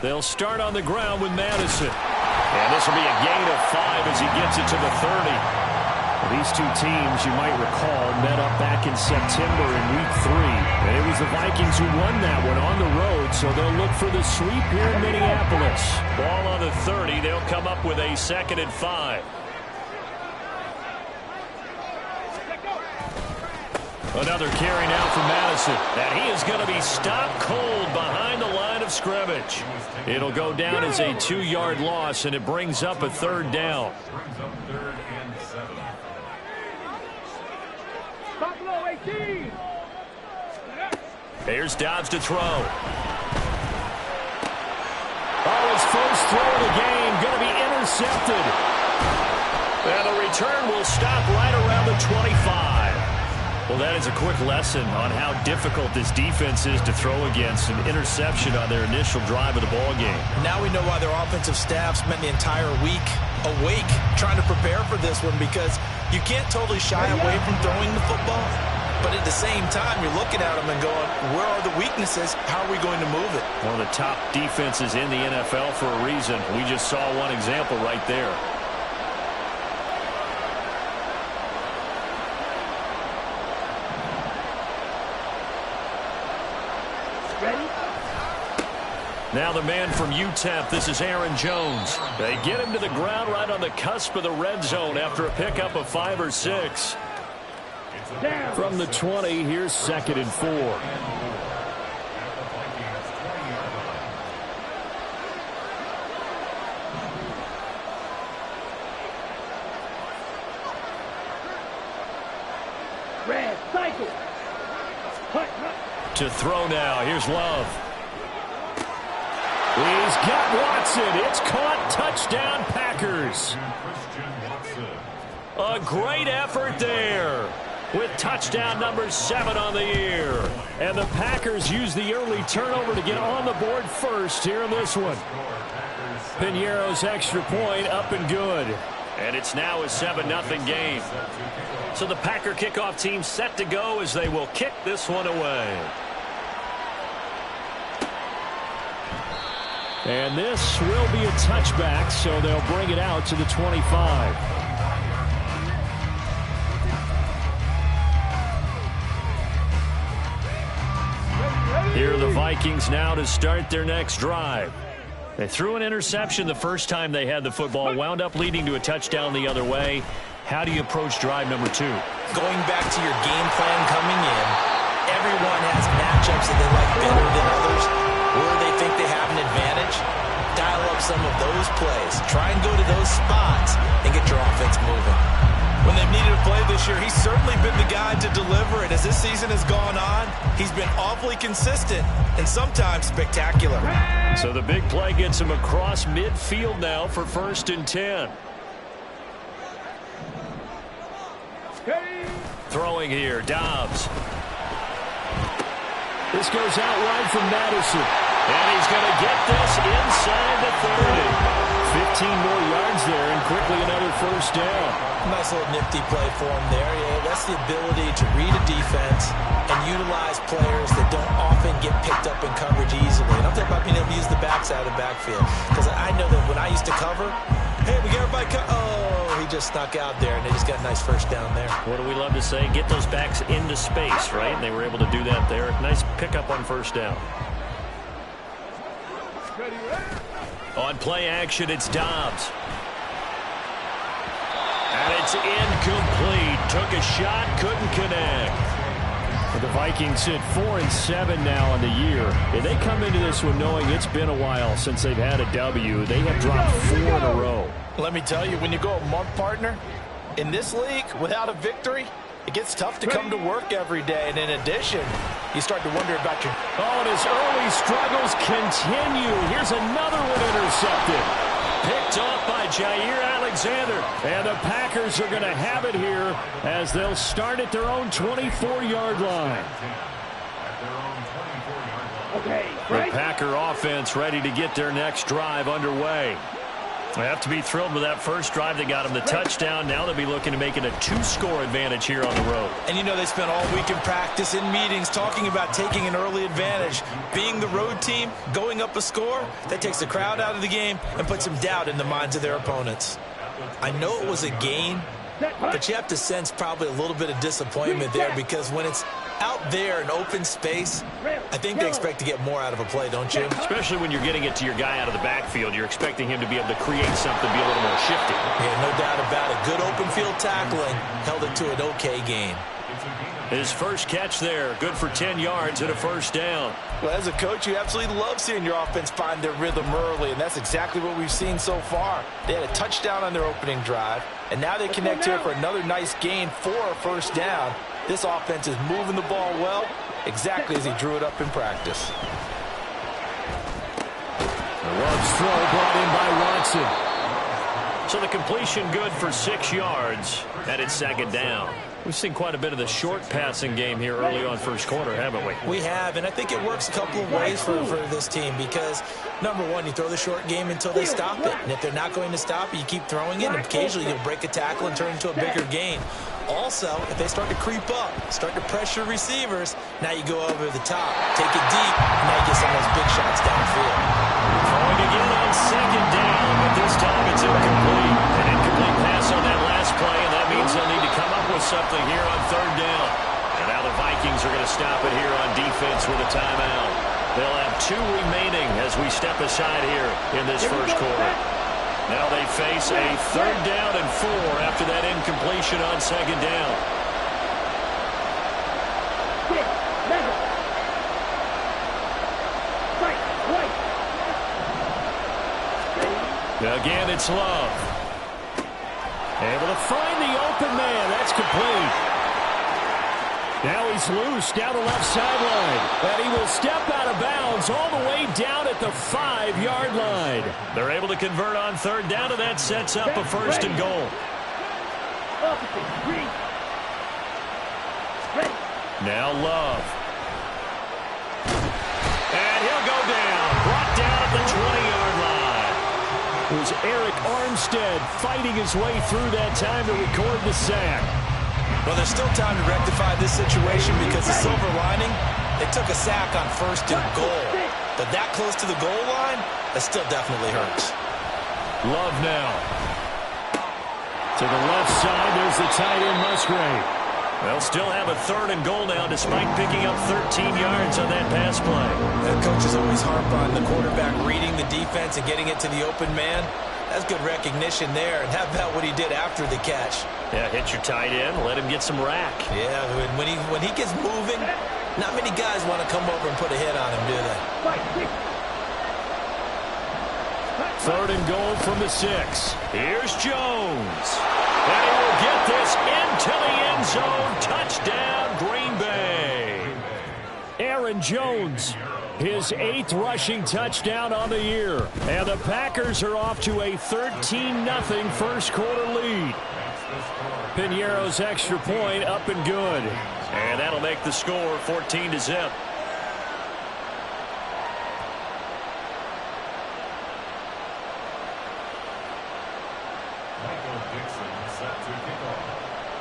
They'll start on the ground with Madison. And this will be a gain of 5 as he gets it to the 30. Well, these two teams, you might recall, met up back in September in Week 3. And it was the Vikings who won that one on the road, so they'll look for the sweep here in Minneapolis. Ball on the 30. They'll come up with a 2nd and 5. Another carry now for Madison. And he is going to be stopped cold behind the line of scrimmage. It'll go down as a 2-yard loss, and it brings up a 3rd down. Here's Dobbs to throw. Oh, his first throw of the game going to be intercepted. And the return will stop right around the 25. Well, that is a quick lesson on how difficult this defense is to throw against. An interception on their initial drive of the ball game. Now we know why their offensive staff spent the entire week awake trying to prepare for this one, because you can't totally shy away from throwing the football. But at the same time, you're looking at them and going, where are the weaknesses? How are we going to move it? One of the top defenses in the NFL for a reason. We just saw one example right there. Now the man from UTEP, this is Aaron Jones. They get him to the ground right on the cusp of the red zone after a pickup of 5 or 6. From the 20, here's 2nd and 4. Red cycle. To throw now, here's Love. He's got Watson. It's caught. Touchdown, Packers. A great effort there with touchdown number 7 on the year. And the Packers use the early turnover to get on the board first here in this one. Piñeiro's extra point up and good. And it's now a 7-0 game. So the Packer kickoff team set to go as they will kick this one away. And this will be a touchback, so they'll bring it out to the 25. Here are the Vikings now to start their next drive. They threw an interception the first time they had the football, wound up leading to a touchdown the other way. How do you approach drive number 2? Going back to your game plan coming in, everyone has matchups that they like better than others, where they think they have an advantage. Dial up some of those plays. Try and go to those spots and get your offense moving. When they've needed a play this year, he's certainly been the guy to deliver it. As this season has gone on, he's been awfully consistent and sometimes spectacular. So the big play gets him across midfield now for 1st and 10. Throwing here, Dobbs. This goes out wide from Madison. And he's going to get this inside the 30. 15 more yards there, and quickly another 1st down. Nice little nifty play for him there. Yeah, that's the ability to read a defense and utilize players that don't often get picked up in coverage easily. And I'm talking about being able to use the backside of the backfield. Because I know that when I used to cover, hey, we got everybody he just snuck out there, and they just got a nice 1st down there. What do we love to say? Get those backs into space, right? And they were able to do that there. Nice pickup on 1st down. On play action, it's Dobbs. And it's incomplete. Took a shot, couldn't connect. But the Vikings sit 4-7 now on the year. And they come into this one knowing it's been a while since they've had a W. They have dropped 4 in a row. Let me tell you, when you go a month, partner, in this league, without a victory, it gets tough to come to work every day. And in addition, you start to wonder about your... Oh, and his early struggles continue. Here's another one intercepted. Picked off by Jair Alexander. And the Packers are going to have it here as they'll start at their own 24-yard line. Okay, the Packer offense ready to get their next drive underway. They have to be thrilled with that first drive that got them the touchdown. Now they'll be looking to make it a 2-score advantage here on the road. And you know they spent all week in practice, in meetings, talking about taking an early advantage. Being the road team, going up a score, that takes the crowd out of the game and puts some doubt in the minds of their opponents. I know it was a gain, but you have to sense probably a little bit of disappointment there, because when it's out there in open space, I think they expect to get more out of a play, don't you? Especially when you're getting it to your guy out of the backfield. You're expecting him to be able to create something, be a little more shifty. Yeah, no doubt about it. Good open field tackling. Held it to an okay gain. His first catch there, good for 10 yards and a first down. Well, as a coach, you absolutely love seeing your offense find their rhythm early, and that's exactly what we've seen so far. They had a touchdown on their opening drive, and now they connect here for another nice gain for a first down. This offense is moving the ball well, exactly as he drew it up in practice. The Love's throw brought in by Watson. So the completion good for 6 yards, and it's second down. We've seen quite a bit of the short passing game here early on first quarter, haven't we? We have, and I think it works a couple of ways for this team, because, number one, you throw the short game until they stop it. And if they're not going to stop it, you keep throwing it, and occasionally you'll break a tackle and turn into a bigger gain. Also, if they start to creep up, start to pressure receivers, now you go over the top, take it deep, and now you get some of those big shots downfield. Throwing again on second down, but this time it's incomplete. An incomplete pass on that last play, and that means they'll need to come up with something here on third down. And now the Vikings are going to stop it here on defense with a timeout. They'll have 2 remaining as we step aside here in this first quarter. Now they face a third down and 4 after that incompletion on second down. Again, it's Love. Able to find the open man. That's complete. Now he's loose down the left sideline. And he will step out of bounds all the way down at the 5-yard line. They're able to convert on third down, and that sets up a first and goal. Now Love. And he'll go down. Brought down at the 20-yard line. It was Eric Armstead fighting his way through that time to record the sack. Well, there's still time to rectify this situation, because the silver lining, they took a sack on first and goal. But that close to the goal line, that still definitely hurts. Love now. To the left side, there's the tight end Musgrave. They'll still have a third and goal now, despite picking up 13 yards on that pass play. The coaches always harp on the quarterback reading the defense and getting it to the open man. That's good recognition there. And how about what he did after the catch? Yeah, hit your tight end, let him get some rack. Yeah, when he gets moving, not many guys want to come over and put a hit on him, do they? Third and goal from the 6. Here's Jones. And he will get this into the end zone. Touchdown, Green Bay. Aaron Jones, his 8th rushing touchdown on the year. And the Packers are off to a 13-0 first quarter lead. Piñeiro's extra point up and good. And that'll make the score 14-0.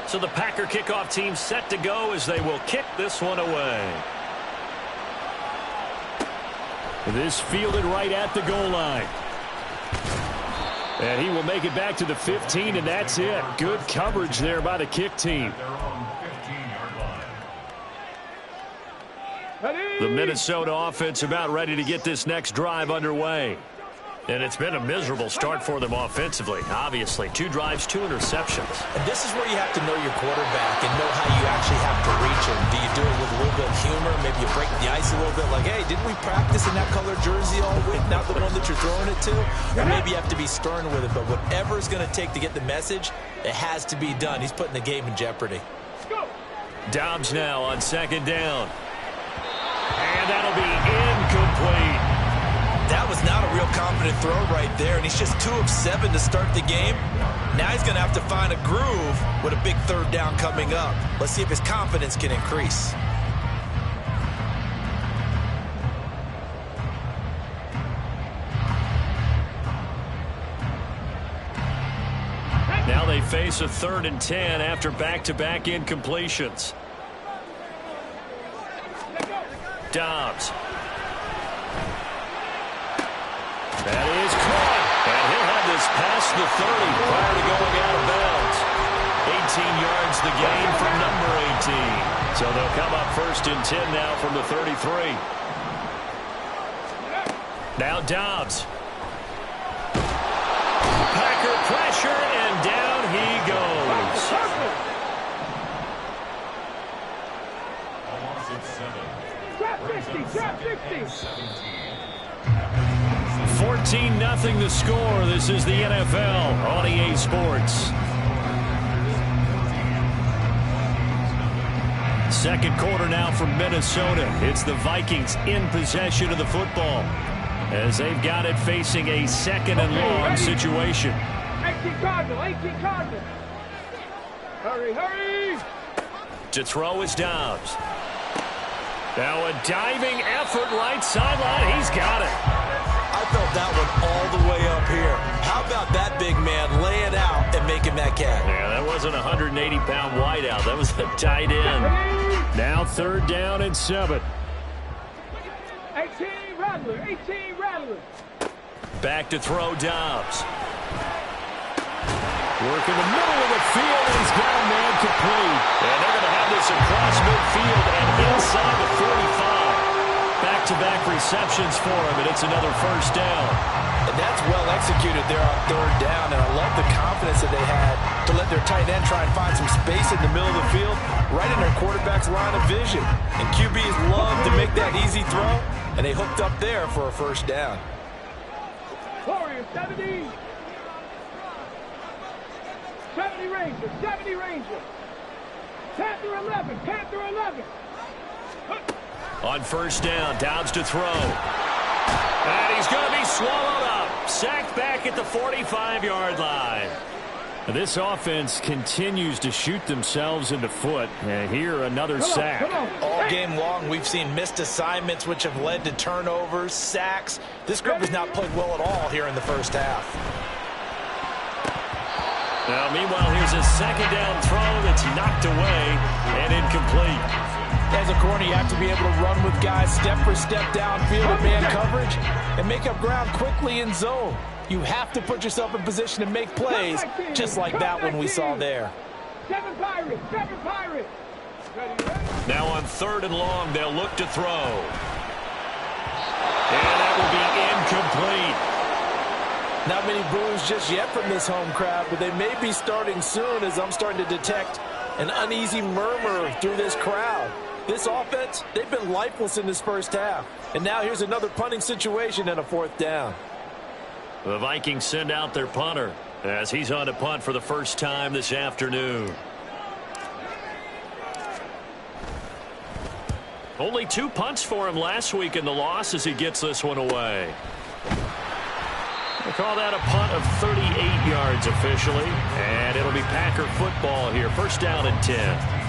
So the Packer kickoff team set to go as they will kick this one away. This fielded right at the goal line. And he will make it back to the 15, and that's it. Good coverage there by the kick team. The Minnesota offense about ready to get this next drive underway. And it's been a miserable start for them offensively, obviously. 2 drives, 2 interceptions. And this is where you have to know your quarterback and know how you actually have to reach him. Do you do it with a little bit of humor? Maybe you break the ice a little bit, like, hey, didn't we practice in that color jersey all week, not the one that you're throwing it to? Or maybe you have to be stern with it, but whatever it's going to take to get the message, it has to be done. He's putting the game in jeopardy. Dobbs now on second down. And that'll be incomplete. That was not a real confident throw right there, and he's just 2 of 7 to start the game. Now he's going to have to find a groove with a big third down coming up. Let's see if his confidence can increase. Now they face a 3rd and 10 after back-to-back incompletions. Dobbs. That is caught. And he'll have this past the 30 prior to going out of bounds. 18 yards the gain from number 18. So they'll come up 1st and 10 now from the 33. Now Dobbs. Packer pressure, and down he goes. 14-0 the score. This is the NFL on EA Sports. Second quarter now from Minnesota. It's the Vikings in possession of the football as they've got it facing a 2nd and long situation. 18 Cardinal, 18 Cardinal. Hurry, hurry. To throw is Dobbs. Now a diving effort right sideline. He's got it. I felt that one all the way up here. How about that big man lay it out and making that catch? Yeah, that wasn't a 180-pound wideout. That was a tight end. Now 3rd down and 7. 18 Rattler, 18 Rattler. Back to throw Dobbs. Work in the middle of the field, and he's got a man complete. And they're going to have this across midfield and inside the 45. Back-to-back receptions for him, and it's another 1st down. And that's well executed there on 3rd down, and I love the confidence that they had to let their tight end try and find some space in the middle of the field, right in their quarterback's line of vision. And QBs love to make that easy throw, and they hooked up there for a 1st down. Warriors, 70. 70 Ranger, 70 Ranger. Panther 11, Panther 11. On 1st down, Dobbs to throw. And he's going to be swallowed up. Sacked back at the 45-yard line. This offense continues to shoot themselves in the foot. And here, another sack. All game long, we've seen missed assignments, which have led to turnovers, sacks. This group has not played well at all here in the 1st half. Now, meanwhile, here's a 2nd down throw that's knocked away and incomplete. As a corner, you have to be able to run with guys step for step downfield in man coverage and make up ground quickly in zone. You have to put yourself in position to make plays, just like that one we saw there. 7 Pirates, 7 Pirates. Ready, ready. Now on 3rd and long, they'll look to throw. And that will be incomplete. Not many boos just yet from this home crowd, but they may be starting soon as I'm starting to detect an uneasy murmur through this crowd. This offense, they've been lifeless in this 1st half. And now here's another punting situation and a 4th down. The Vikings send out their punter as he's on to punt for the 1st time this afternoon. Only 2 punts for him last week in the loss as he gets this one away. We'll call that a punt of 38 yards officially. And it'll be Packer football here. 1st down and 10.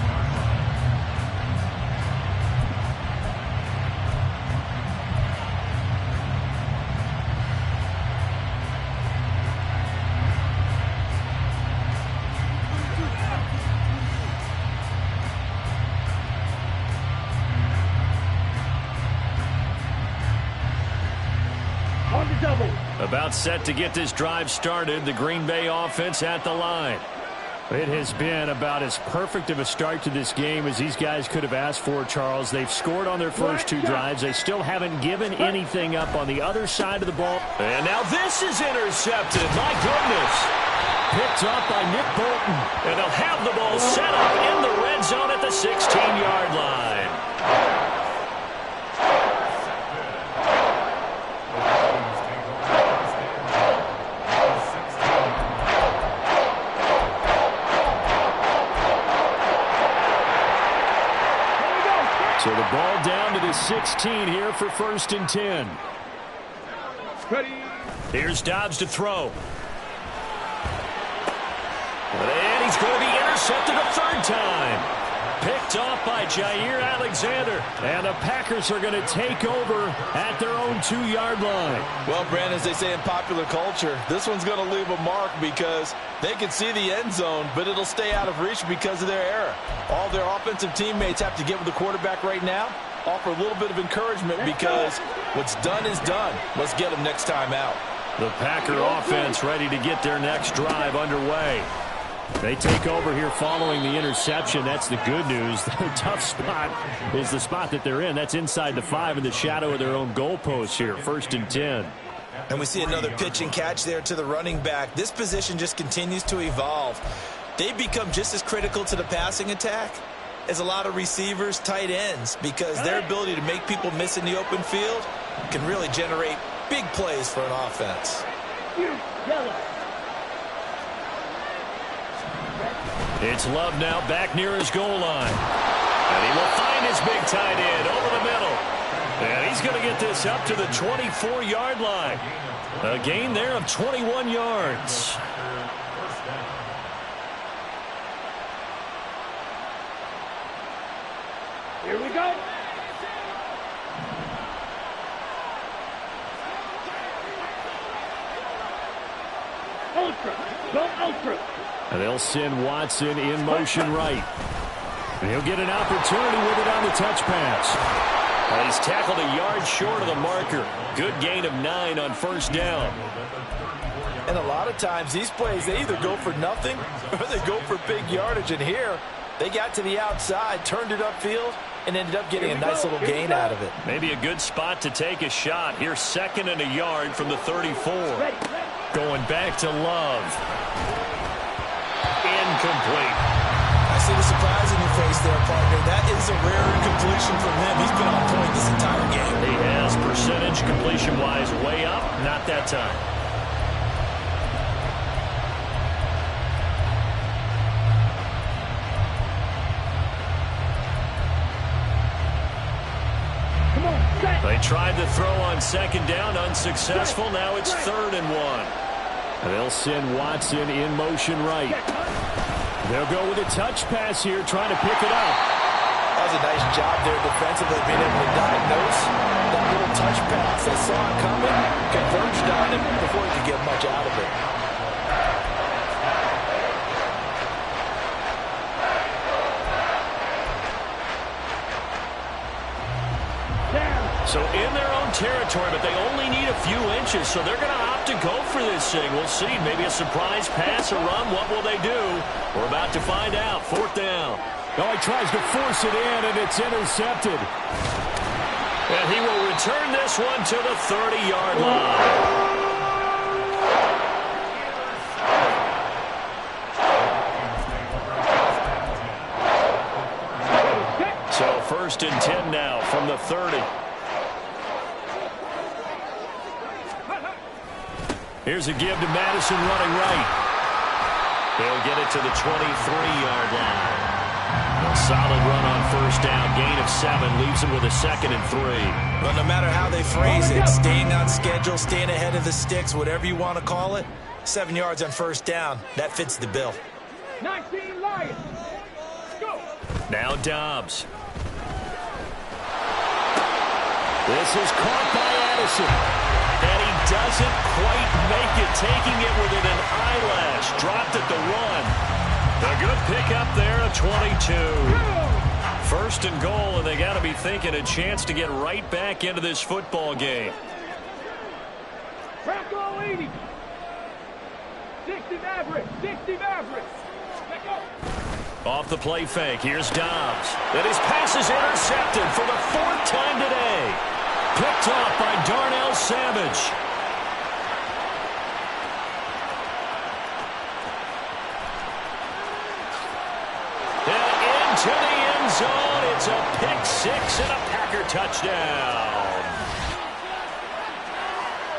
About set to get this drive started. The Green Bay offense at the line. It has been about as perfect of a start to this game as these guys could have asked for, Charles. They've scored on their first 2 drives. They still haven't given anything up on the other side of the ball. And now this is intercepted. My goodness. Picked up by Nick Bolton. And they'll have the ball set up in the red zone at the 16-yard line. So the ball down to the 16 here for 1st and 10. Ready. Here's Dobbs to throw. And he's going to be intercepted a 3rd time. Picked off by Jair Alexander. And the Packers are going to take over at their own 2-yard line. Well, Brandon, as they say in popular culture, this one's going to leave a mark because they can see the end zone, but it'll stay out of reach because of their error. All their offensive teammates have to get with the quarterback right now, offer a little bit of encouragement because what's done is done. Let's get them next time out. The Packer offense ready to get their next drive underway. They take over here following the interception. That's the good news. The tough spot is the spot that they're in. That's inside the 5 in the shadow of their own goalpost here. 1st and 10. And we see another pitch and catch there to the running back. This position just continues to evolve. They've become just as critical to the passing attack as a lot of receivers, tight ends, because their ability to make people miss in the open field can really generate big plays for an offense. It's Love now back near his goal line. And he will find his big tight end over the middle. And he's going to get this up to the 24-yard line. A gain there of 21 yards. Here we go. Ultra. Go ultra. And they'll send Watson in motion right. And he'll get an opportunity with it on the touch pass. And he's tackled a yard short of the marker. Good gain of 9 on 1st down. And a lot of times these plays, they either go for nothing or they go for big yardage. And here, they got to the outside, turned it upfield, and ended up getting a nice little gain out of it. Maybe a good spot to take a shot. Here's 2nd and a yard from the 34. Going back to Love. Incomplete. I see the surprise in your face there, partner. That is a rare incompletion from him. He's been on point this entire game. He has percentage completion-wise way up. Not that time. They tried to throw on 2nd down, unsuccessful. Now it's 3rd and 1. And they'll send Watson in motion right. They'll go with a touch pass here, trying to pick it up. That was a nice job there defensively, being able to diagnose that little touch pass. They saw it coming, converged on him before he could get much out of it. So in their own territory, but they only need a few inches, so they're going to opt to go for this thing. We'll see. Maybe a surprise pass or run. What will they do? We're about to find out. 4th down. Oh, he tries to force it in, and it's intercepted. And he will return this one to the 30-yard line. So 1st and 10 now from the 30. Here's a give to Madison running right. They'll get it to the 23-yard line. A solid run on 1st down. Gain of 7 leaves them with a 2nd and 3. But no matter how they phrase it, staying on schedule, staying ahead of the sticks, whatever you want to call it, 7 yards on 1st down, that fits the bill. 19 Lions. Go. Now Dobbs. This is caught by Addison. And he doesn't quite make it, taking it within an eyelash. Dropped at the 1. A good pickup there, a 22. 1st and goal, and they got to be thinking a chance to get right back into this football game. Bronco 80. 60 Mavericks. 60 Mavericks. Let go. Off the play fake, here's Dobbs. And his pass is intercepted for the 4th time today. Picked off by Darnell Savage. And into the end zone. It's a pick 6 and a Packer touchdown.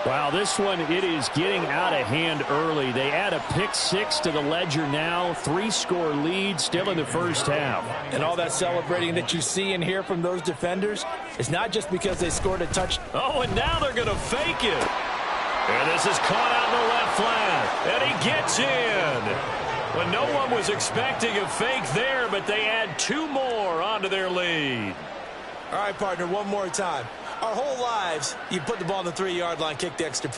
Wow, this one, it is getting out of hand early. They add a pick 6 to the ledger now. 3-score lead still in the 1st half. And all that celebrating that you see and hear from those defenders is not just because they scored a touchdown. Oh, and now they're going to fake it. And this is caught out in the left flat. And he gets in. Well, no one was expecting a fake there, but they add 2 more onto their lead. All right, partner, one more time. Our whole lives, you put the ball on the 3-yard line, kick the extra point.